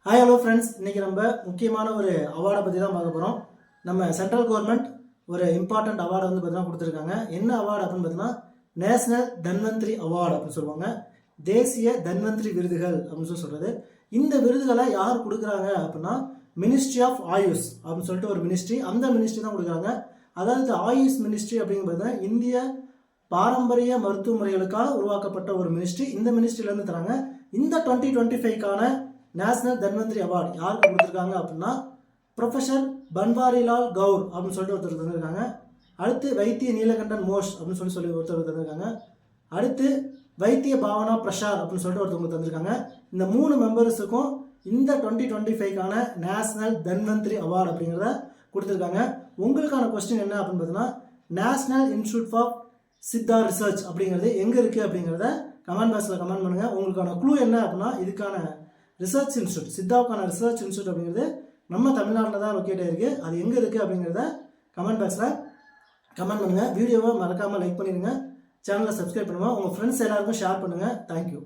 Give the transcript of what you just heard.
Hi hello friends, இன்றைக்கி நம்ம முக்கியமான ஒரு அவார்டை பற்றி தான் பார்க்க போகிறோம். நம்ம சென்ட்ரல் கவர்மெண்ட் ஒரு இம்பார்ட்டண்ட் அவார்டை வந்து பார்த்தீங்கன்னா கொடுத்துருக்காங்க. என்ன அவார்டு அப்படின்னு பார்த்தீங்கன்னா நேஷனல் தன்வந்திரி அவார்டு அப்படின்னு சொல்லுவாங்க. தேசிய தன்வந்திரி விருதுகள் அப்படின்னு சொல்கிறது. இந்த விருதுகளை யார் கொடுக்குறாங்க அப்படின்னா மினிஸ்ட்ரி ஆஃப் ஆயுஷ் அப்படின்னு சொல்லிட்டு ஒரு மினிஸ்ட்ரி, அந்த மினிஸ்ட்ரி தான் கொடுக்குறாங்க. அதாவது ஆயுஷ் மினிஸ்ட்ரி அப்படிங்கிறது இந்திய பாரம்பரிய மருத்துவ முறைகளுக்காக உருவாக்கப்பட்ட ஒரு மினிஸ்ட்ரி. இந்த மினிஸ்ட்ரியிலேருந்து தராங்க. இந்த 2025க்கான நேஷனல் தன்வந்திரி அவார்டு யாருக்கு கொடுத்துருக்காங்க அப்படின்னா ப்ரொஃபஸர் பன்வாரிலால் கவுர் அப்படின்னு சொல்லிட்டு ஒருத்தர் தந்திருக்காங்க. அடுத்து வைத்திய நீலகண்டன் மோஷ் அப்படின்னு சொல்லி ஒருத்தர் தந்திருக்காங்க. அடுத்து வைத்திய பாவனா பிரசாத் அப்படின்னு சொல்லிட்டு ஒருத்தவங்க தந்திருக்காங்க. இந்த 3 மெம்பர்ஸுக்கும் இந்த 2025க்கான நேஷனல் தன்வந்திரி அவார்டு அப்படிங்கிறத கொடுத்துருக்காங்க. உங்களுக்கான கொஸ்டின் என்ன அப்படின்னு பார்த்தீங்கன்னா national institute for Siddha research அப்படிங்கிறது எங்கே இருக்குது அப்படிங்கிறத கமெண்ட் பாக்ஸில் கமெண்ட் பண்ணுங்கள். உங்களுக்கான க்ளூ என்ன அப்படின்னா இதுக்கான ரிசர்ச் இன்ஸ்டியூட், சித்தாவுக்கான ரிசர்ச் இன்ஸ்டியூட் அப்படிங்கிறது நம்ம தமிழ்நாட்டில் தான் லொக்கேட் ஆகிருக்கு. அது எங்கே இருக்குது அப்படிங்கிறத கமெண்ட் பாக்ஸில் கமெண்ட் பண்ணுங்கள். வீடியோவை மறக்காமல் லைக் பண்ணிடுங்க. சேனலை சப்ஸ்கிரைப் பண்ணுங்கள். உங்கள் ஃப்ரெண்ட்ஸ் எல்லாருக்கும் ஷேர் பண்ணுங்கள். தேங்க்யூ.